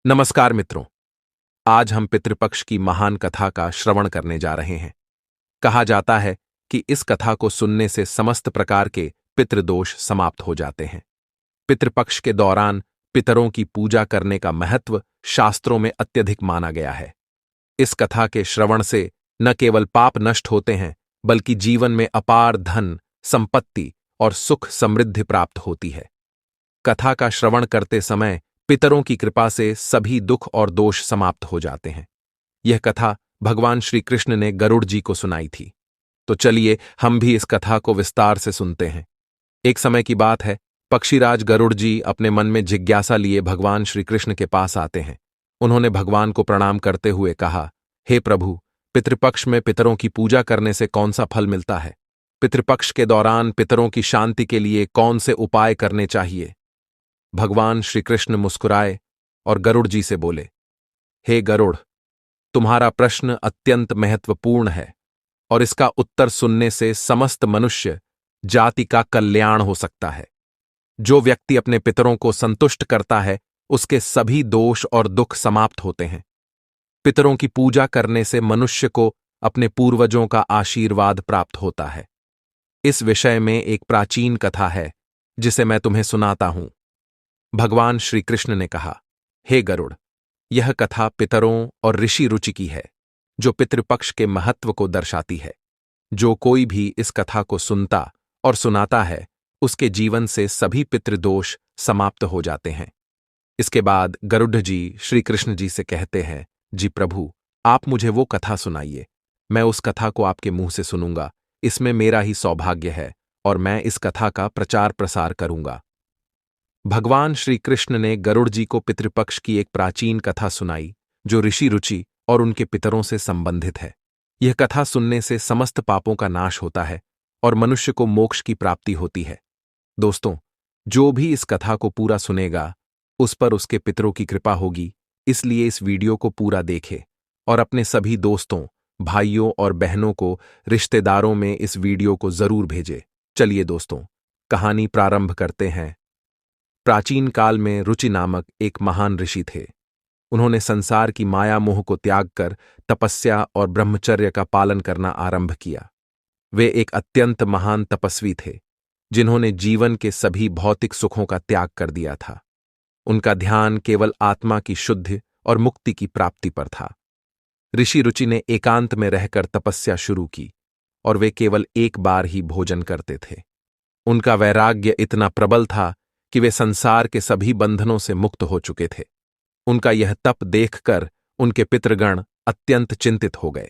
नमस्कार मित्रों। आज हम पितृपक्ष की महान कथा का श्रवण करने जा रहे हैं। कहा जाता है कि इस कथा को सुनने से समस्त प्रकार के पितृदोष समाप्त हो जाते हैं। पितृपक्ष के दौरान पितरों की पूजा करने का महत्व शास्त्रों में अत्यधिक माना गया है। इस कथा के श्रवण से न केवल पाप नष्ट होते हैं, बल्कि जीवन में अपार धन, संपत्ति और सुख समृद्धि प्राप्त होती है। कथा का श्रवण करते समय पितरों की कृपा से सभी दुख और दोष समाप्त हो जाते हैं। यह कथा भगवान श्री कृष्ण ने गरुड़ जी को सुनाई थी। तो चलिए हम भी इस कथा को विस्तार से सुनते हैं। एक समय की बात है, पक्षीराज गरुड़ जी अपने मन में जिज्ञासा लिए भगवान श्री कृष्ण के पास आते हैं। उन्होंने भगवान को प्रणाम करते हुए कहा, हे प्रभु, पितृपक्ष में पितरों की पूजा करने से कौन सा फल मिलता है? पितृपक्ष के दौरान पितरों की शांति के लिए कौन से उपाय करने चाहिए? भगवान श्री कृष्ण मुस्कुराए और गरुड़ जी से बोले, हे गरुड़, तुम्हारा प्रश्न अत्यंत महत्वपूर्ण है और इसका उत्तर सुनने से समस्त मनुष्य जाति का कल्याण हो सकता है। जो व्यक्ति अपने पितरों को संतुष्ट करता है, उसके सभी दोष और दुख समाप्त होते हैं। पितरों की पूजा करने से मनुष्य को अपने पूर्वजों का आशीर्वाद प्राप्त होता है। इस विषय में एक प्राचीन कथा है जिसे मैं तुम्हें सुनाता हूं। भगवान श्री कृष्ण ने कहा, हे गरुड़, यह कथा पितरों और ऋषि रुचि की है, जो पितृपक्ष के महत्व को दर्शाती है। जो कोई भी इस कथा को सुनता और सुनाता है, उसके जीवन से सभी पितृदोष समाप्त हो जाते हैं। इसके बाद गरुड़ जी श्री कृष्ण जी से कहते हैं, जी प्रभु, आप मुझे वो कथा सुनाइए। मैं उस कथा को आपके मुंह से सुनूंगा। इसमें मेरा ही सौभाग्य है और मैं इस कथा का प्रचार प्रसार करूंगा। भगवान श्री कृष्ण ने गरुड़ जी को पितृपक्ष की एक प्राचीन कथा सुनाई, जो ऋषि रुचि और उनके पितरों से संबंधित है। यह कथा सुनने से समस्त पापों का नाश होता है और मनुष्य को मोक्ष की प्राप्ति होती है। दोस्तों, जो भी इस कथा को पूरा सुनेगा, उस पर उसके पितरों की कृपा होगी। इसलिए इस वीडियो को पूरा देखे और अपने सभी दोस्तों, भाइयों और बहनों को, रिश्तेदारों में इस वीडियो को जरूर भेजे। चलिए दोस्तों, कहानी प्रारंभ करते हैं। प्राचीन काल में रुचि नामक एक महान ऋषि थे। उन्होंने संसार की माया मोह को त्याग कर तपस्या और ब्रह्मचर्य का पालन करना आरंभ किया। वे एक अत्यंत महान तपस्वी थे, जिन्होंने जीवन के सभी भौतिक सुखों का त्याग कर दिया था। उनका ध्यान केवल आत्मा की शुद्धि और मुक्ति की प्राप्ति पर था। ऋषि रुचि ने एकांत में रहकर तपस्या शुरू की और वे केवल एक बार ही भोजन करते थे। उनका वैराग्य इतना प्रबल था कि वे संसार के सभी बंधनों से मुक्त हो चुके थे। उनका यह तप देखकर उनके पितृगण अत्यंत चिंतित हो गए।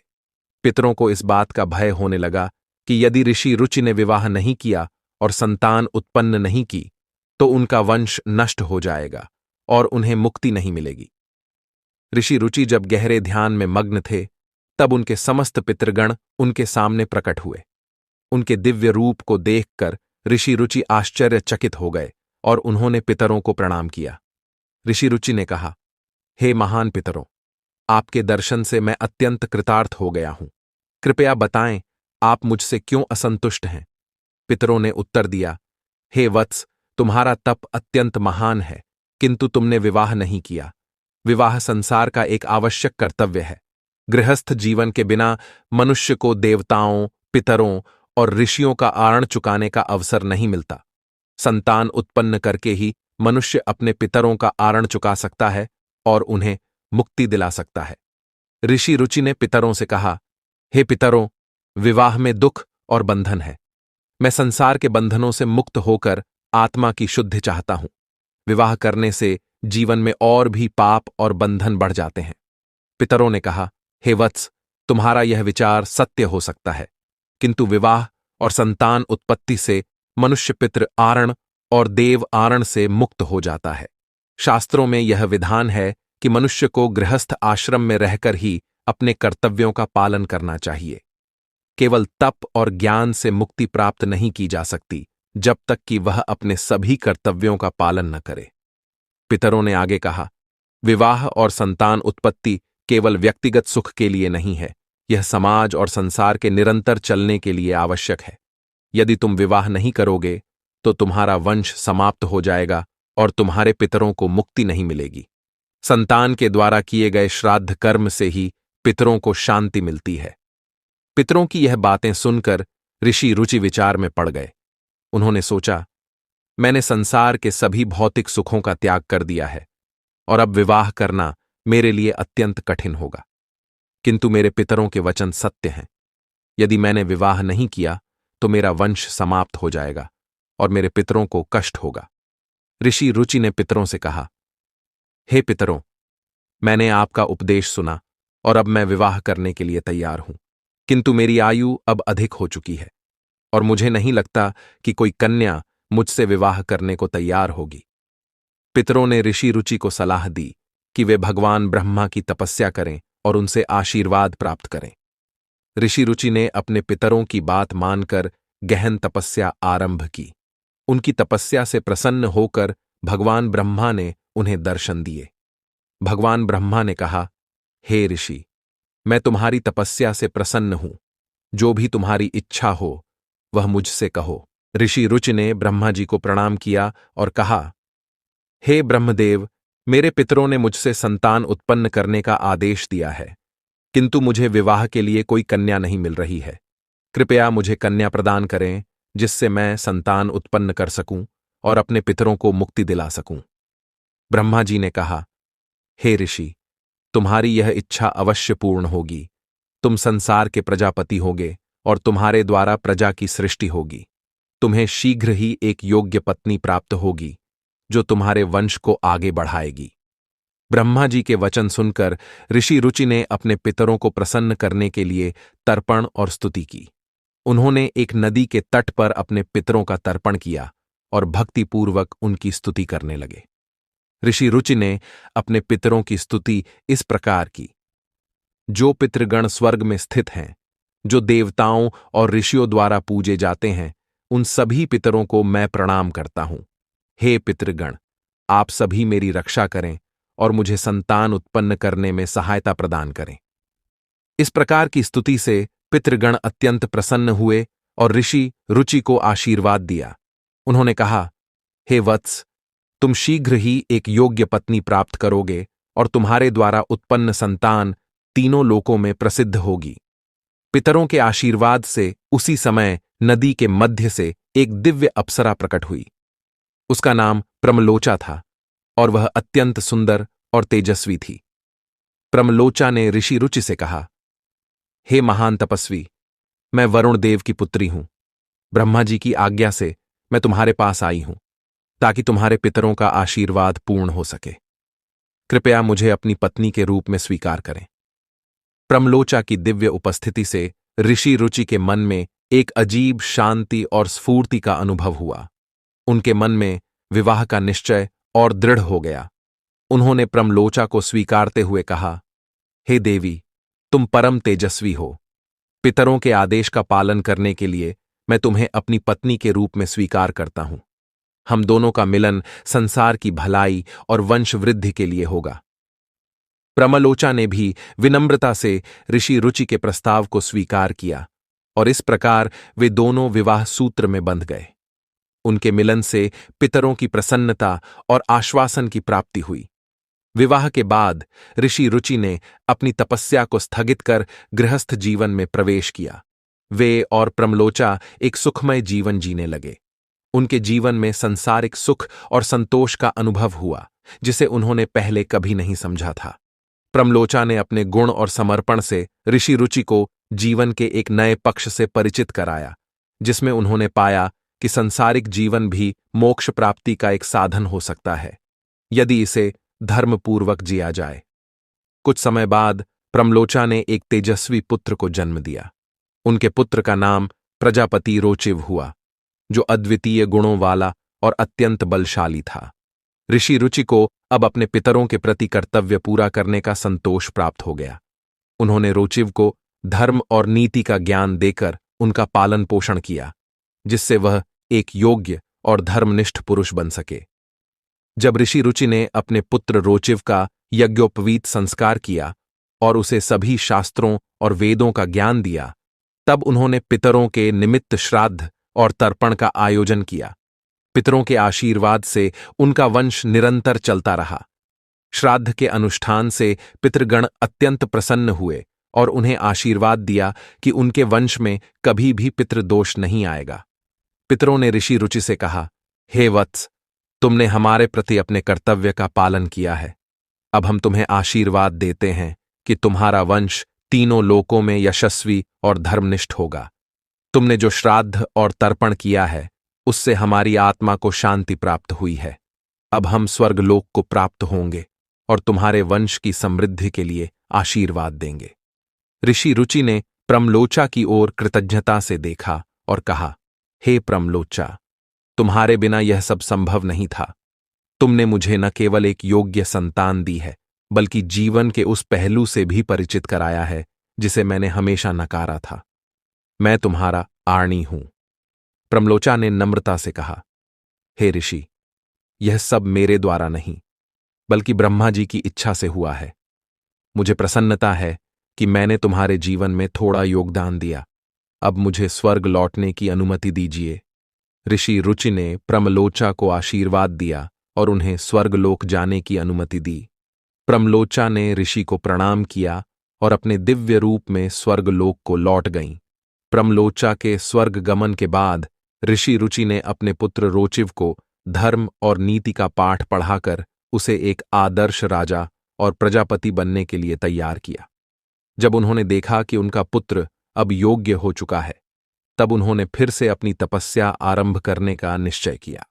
पितरों को इस बात का भय होने लगा कि यदि ऋषि रुचि ने विवाह नहीं किया और संतान उत्पन्न नहीं की, तो उनका वंश नष्ट हो जाएगा और उन्हें मुक्ति नहीं मिलेगी। ऋषि रुचि जब गहरे ध्यान में मग्न थे, तब उनके समस्त पितृगण उनके सामने प्रकट हुए। उनके दिव्य रूप को देखकर ऋषि रुचि आश्चर्यचकित हो गए और उन्होंने पितरों को प्रणाम किया। ऋषि रुचि ने कहा, हे महान पितरों, आपके दर्शन से मैं अत्यंत कृतार्थ हो गया हूं। कृपया बताएं, आप मुझसे क्यों असंतुष्ट हैं? पितरों ने उत्तर दिया, हे वत्स, तुम्हारा तप अत्यंत महान है, किंतु तुमने विवाह नहीं किया। विवाह संसार का एक आवश्यक कर्तव्य है। गृहस्थ जीवन के बिना मनुष्य को देवताओं, पितरों और ऋषियों का आरण चुकाने का अवसर नहीं मिलता। संतान उत्पन्न करके ही मनुष्य अपने पितरों का आरण चुका सकता है और उन्हें मुक्ति दिला सकता है। ऋषि रुचि ने पितरों से कहा, हे पितरों, विवाह में दुख और बंधन है। मैं संसार के बंधनों से मुक्त होकर आत्मा की शुद्धि चाहता हूं। विवाह करने से जीवन में और भी पाप और बंधन बढ़ जाते हैं। पितरों ने कहा, हे वत्स, तुम्हारा यह विचार सत्य हो सकता है, किंतु विवाह और संतान उत्पत्ति से मनुष्य पितृ आरण और देव आरण से मुक्त हो जाता है। शास्त्रों में यह विधान है कि मनुष्य को गृहस्थ आश्रम में रहकर ही अपने कर्तव्यों का पालन करना चाहिए। केवल तप और ज्ञान से मुक्ति प्राप्त नहीं की जा सकती, जब तक कि वह अपने सभी कर्तव्यों का पालन न करे। पितरों ने आगे कहा, विवाह और संतान उत्पत्ति केवल व्यक्तिगत सुख के लिए नहीं है, यह समाज और संसार के निरंतर चलने के लिए आवश्यक है। यदि तुम विवाह नहीं करोगे, तो तुम्हारा वंश समाप्त हो जाएगा और तुम्हारे पितरों को मुक्ति नहीं मिलेगी। संतान के द्वारा किए गए श्राद्ध कर्म से ही पितरों को शांति मिलती है। पितरों की यह बातें सुनकर ऋषि रुचि विचार में पड़ गए। उन्होंने सोचा, मैंने संसार के सभी भौतिक सुखों का त्याग कर दिया है और अब विवाह करना मेरे लिए अत्यंत कठिन होगा। किंतु मेरे पितरों के वचन सत्य हैं। यदि मैंने विवाह नहीं किया तो मेरा वंश समाप्त हो जाएगा और मेरे पितरों को कष्ट होगा। ऋषि रुचि ने पितरों से कहा, हे पितरों, मैंने आपका उपदेश सुना और अब मैं विवाह करने के लिए तैयार हूं, किंतु मेरी आयु अब अधिक हो चुकी है और मुझे नहीं लगता कि कोई कन्या मुझसे विवाह करने को तैयार होगी। पितरों ने ऋषि रुचि को सलाह दी कि वे भगवान ब्रह्मा की तपस्या करें और उनसे आशीर्वाद प्राप्त करें। ऋषि रुचि ने अपने पितरों की बात मानकर गहन तपस्या आरंभ की। उनकी तपस्या से प्रसन्न होकर भगवान ब्रह्मा ने उन्हें दर्शन दिए। भगवान ब्रह्मा ने कहा, हे ऋषि, मैं तुम्हारी तपस्या से प्रसन्न हूं। जो भी तुम्हारी इच्छा हो वह मुझसे कहो। ऋषि रुचि ने ब्रह्मा जी को प्रणाम किया और कहा, हे ब्रह्मदेव, मेरे पितरों ने मुझसे संतान उत्पन्न करने का आदेश दिया है, किंतु मुझे विवाह के लिए कोई कन्या नहीं मिल रही है। कृपया मुझे कन्या प्रदान करें जिससे मैं संतान उत्पन्न कर सकूं और अपने पितरों को मुक्ति दिला सकूं। ब्रह्मा जी ने कहा, हे ऋषि, तुम्हारी यह इच्छा अवश्य पूर्ण होगी। तुम संसार के प्रजापति होगे और तुम्हारे द्वारा प्रजा की सृष्टि होगी। तुम्हें शीघ्र ही एक योग्य पत्नी प्राप्त होगी जो तुम्हारे वंश को आगे बढ़ाएगी। ब्रह्मा जी के वचन सुनकर ऋषि रुचि ने अपने पितरों को प्रसन्न करने के लिए तर्पण और स्तुति की। उन्होंने एक नदी के तट पर अपने पितरों का तर्पण किया और भक्तिपूर्वक उनकी स्तुति करने लगे। ऋषि रुचि ने अपने पितरों की स्तुति इस प्रकार की, जो पितृगण स्वर्ग में स्थित हैं, जो देवताओं और ऋषियों द्वारा पूजे जाते हैं, उन सभी पितरों को मैं प्रणाम करता हूं। हे पितृगण, आप सभी मेरी रक्षा करें और मुझे संतान उत्पन्न करने में सहायता प्रदान करें। इस प्रकार की स्तुति से पितृगण अत्यंत प्रसन्न हुए और ऋषि रुचि को आशीर्वाद दिया। उन्होंने कहा, हे वत्स, तुम शीघ्र ही एक योग्य पत्नी प्राप्त करोगे और तुम्हारे द्वारा उत्पन्न संतान तीनों लोकों में प्रसिद्ध होगी। पितरों के आशीर्वाद से उसी समय नदी के मध्य से एक दिव्य अप्सरा प्रकट हुई। उसका नाम प्रमलोचा था और वह अत्यंत सुंदर और तेजस्वी थी। प्रमलोचा ने ऋषि रुचि से कहा, हे महान तपस्वी, मैं वरुण देव की पुत्री हूं। ब्रह्मा जी की आज्ञा से मैं तुम्हारे पास आई हूं ताकि तुम्हारे पितरों का आशीर्वाद पूर्ण हो सके। कृपया मुझे अपनी पत्नी के रूप में स्वीकार करें। प्रमलोचा की दिव्य उपस्थिति से ऋषि रुचि के मन में एक अजीब शांति और स्फूर्ति का अनुभव हुआ। उनके मन में विवाह का निश्चय और दृढ़ हो गया। उन्होंने प्रमलोचा को स्वीकारते हुए कहा, हे देवी, तुम परम तेजस्वी हो। पितरों के आदेश का पालन करने के लिए मैं तुम्हें अपनी पत्नी के रूप में स्वीकार करता हूं। हम दोनों का मिलन संसार की भलाई और वंश वृद्धि के लिए होगा। प्रमलोचा ने भी विनम्रता से ऋषि रुचि के प्रस्ताव को स्वीकार किया और इस प्रकार वे दोनों विवाह सूत्र में बंध गए। उनके मिलन से पितरों की प्रसन्नता और आश्वासन की प्राप्ति हुई। विवाह के बाद ऋषि रुचि ने अपनी तपस्या को स्थगित कर गृहस्थ जीवन में प्रवेश किया। वे और प्रमलोचा एक सुखमय जीवन जीने लगे। उनके जीवन में सांसारिक सुख और संतोष का अनुभव हुआ जिसे उन्होंने पहले कभी नहीं समझा था। प्रमलोचा ने अपने गुण और समर्पण से ऋषि रुचि को जीवन के एक नए पक्ष से परिचित कराया, जिसमें उन्होंने पाया कि सांसारिक जीवन भी मोक्ष प्राप्ति का एक साधन हो सकता है यदि इसे धर्मपूर्वक जिया जाए। कुछ समय बाद प्रमलोचा ने एक तेजस्वी पुत्र को जन्म दिया। उनके पुत्र का नाम प्रजापति रोचिव हुआ, जो अद्वितीय गुणों वाला और अत्यंत बलशाली था। ऋषि रुचि को अब अपने पितरों के प्रति कर्तव्य पूरा करने का संतोष प्राप्त हो गया। उन्होंने रोचिव को धर्म और नीति का ज्ञान देकर उनका पालन पोषण किया, जिससे वह एक योग्य और धर्मनिष्ठ पुरुष बन सके। जब ऋषि रुचि ने अपने पुत्र रोचिव का यज्ञोपवीत संस्कार किया और उसे सभी शास्त्रों और वेदों का ज्ञान दिया, तब उन्होंने पितरों के निमित्त श्राद्ध और तर्पण का आयोजन किया। पितरों के आशीर्वाद से उनका वंश निरंतर चलता रहा। श्राद्ध के अनुष्ठान से पितृगण अत्यंत प्रसन्न हुए और उन्हें आशीर्वाद दिया कि उनके वंश में कभी भी पितृदोष नहीं आएगा। पितरों ने ऋषि रुचि से कहा, हे वत्स, तुमने हमारे प्रति अपने कर्तव्य का पालन किया है। अब हम तुम्हें आशीर्वाद देते हैं कि तुम्हारा वंश तीनों लोकों में यशस्वी और धर्मनिष्ठ होगा। तुमने जो श्राद्ध और तर्पण किया है उससे हमारी आत्मा को शांति प्राप्त हुई है। अब हम स्वर्गलोक को प्राप्त होंगे और तुम्हारे वंश की समृद्धि के लिए आशीर्वाद देंगे। ऋषि रुचि ने प्रमलोचा की ओर कृतज्ञता से देखा और कहा, हे प्रमलोचा, तुम्हारे बिना यह सब संभव नहीं था। तुमने मुझे न केवल एक योग्य संतान दी है, बल्कि जीवन के उस पहलू से भी परिचित कराया है जिसे मैंने हमेशा नकारा था। मैं तुम्हारा आर्णी हूं। प्रमलोचा ने नम्रता से कहा, हे ऋषि, यह सब मेरे द्वारा नहीं, बल्कि ब्रह्मा जी की इच्छा से हुआ है। मुझे प्रसन्नता है कि मैंने तुम्हारे जीवन में थोड़ा योगदान दिया। अब मुझे स्वर्ग लौटने की अनुमति दीजिए। ऋषि रुचि ने प्रमलोचा को आशीर्वाद दिया और उन्हें स्वर्गलोक जाने की अनुमति दी। प्रमलोचा ने ऋषि को प्रणाम किया और अपने दिव्य रूप में स्वर्गलोक को लौट गईं। प्रमलोचा के स्वर्ग गमन के बाद ऋषि रुचि ने अपने पुत्र रोचिव को धर्म और नीति का पाठ पढ़ाकर उसे एक आदर्श राजा और प्रजापति बनने के लिए तैयार किया। जब उन्होंने देखा कि उनका पुत्र अब योग्य हो चुका है, तब उन्होंने फिर से अपनी तपस्या आरंभ करने का निश्चय किया।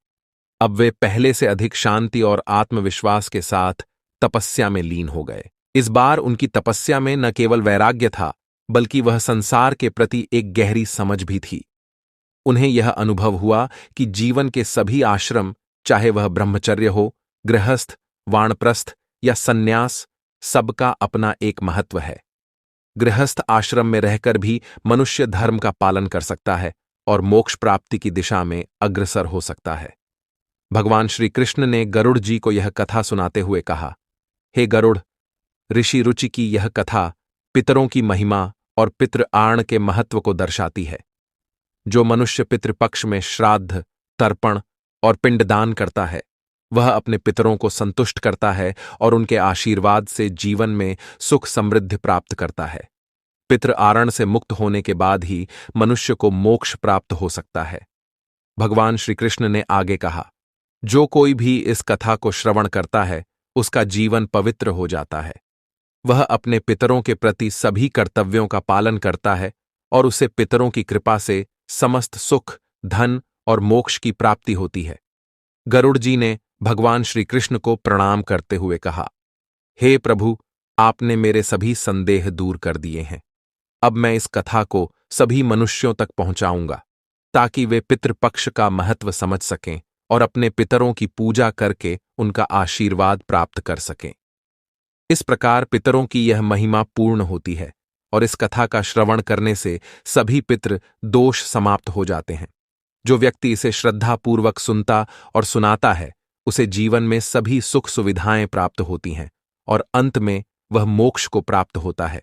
अब वे पहले से अधिक शांति और आत्मविश्वास के साथ तपस्या में लीन हो गए। इस बार उनकी तपस्या में न केवल वैराग्य था, बल्कि वह संसार के प्रति एक गहरी समझ भी थी। उन्हें यह अनुभव हुआ कि जीवन के सभी आश्रम, चाहे वह ब्रह्मचर्य हो, गृहस्थ, वानप्रस्थ या सन्यास, सबका अपना एक महत्व है। गृहस्थ आश्रम में रहकर भी मनुष्य धर्म का पालन कर सकता है और मोक्ष प्राप्ति की दिशा में अग्रसर हो सकता है। भगवान श्री कृष्ण ने गरुड़ जी को यह कथा सुनाते हुए कहा, हे गरुड़, ऋषि रुचि की यह कथा पितरों की महिमा और पितृ आर्ण के महत्व को दर्शाती है। जो मनुष्य पितृपक्ष में श्राद्ध, तर्पण और पिंडदान करता है, वह अपने पितरों को संतुष्ट करता है और उनके आशीर्वाद से जीवन में सुख समृद्धि प्राप्त करता है। पितृ आरण से मुक्त होने के बाद ही मनुष्य को मोक्ष प्राप्त हो सकता है। भगवान श्री कृष्ण ने आगे कहा, जो कोई भी इस कथा को श्रवण करता है उसका जीवन पवित्र हो जाता है। वह अपने पितरों के प्रति सभी कर्तव्यों का पालन करता है और उसे पितरों की कृपा से समस्त सुख, धन और मोक्ष की प्राप्ति होती है। गरुड़ जी ने भगवान श्री कृष्ण को प्रणाम करते हुए कहा, हे प्रभु, आपने मेरे सभी संदेह दूर कर दिए हैं। अब मैं इस कथा को सभी मनुष्यों तक पहुंचाऊंगा ताकि वे पितृपक्ष का महत्व समझ सकें और अपने पितरों की पूजा करके उनका आशीर्वाद प्राप्त कर सकें। इस प्रकार पितरों की यह महिमा पूर्ण होती है और इस कथा का श्रवण करने से सभी पितृ दोष समाप्त हो जाते हैं। जो व्यक्ति इसे श्रद्धापूर्वक सुनता और सुनाता है, उसे जीवन में सभी सुख सुविधाएं प्राप्त होती हैं और अंत में वह मोक्ष को प्राप्त होता है।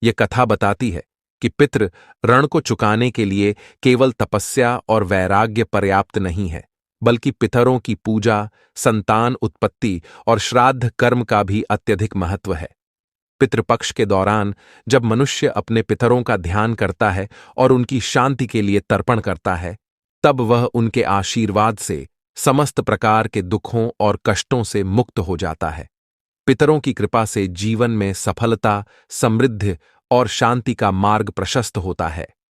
यह कथा बताती है कि पितृ ऋण को चुकाने के लिए केवल तपस्या और वैराग्य पर्याप्त नहीं है, बल्कि पितरों की पूजा, संतान उत्पत्ति और श्राद्ध कर्म का भी अत्यधिक महत्व है। पितृपक्ष के दौरान जब मनुष्य अपने पितरों का ध्यान करता है और उनकी शांति के लिए तर्पण करता है, तब वह उनके आशीर्वाद से समस्त प्रकार के दुखों और कष्टों से मुक्त हो जाता है। पितरों की कृपा से जीवन में सफलता, समृद्धि और शांति का मार्ग प्रशस्त होता है।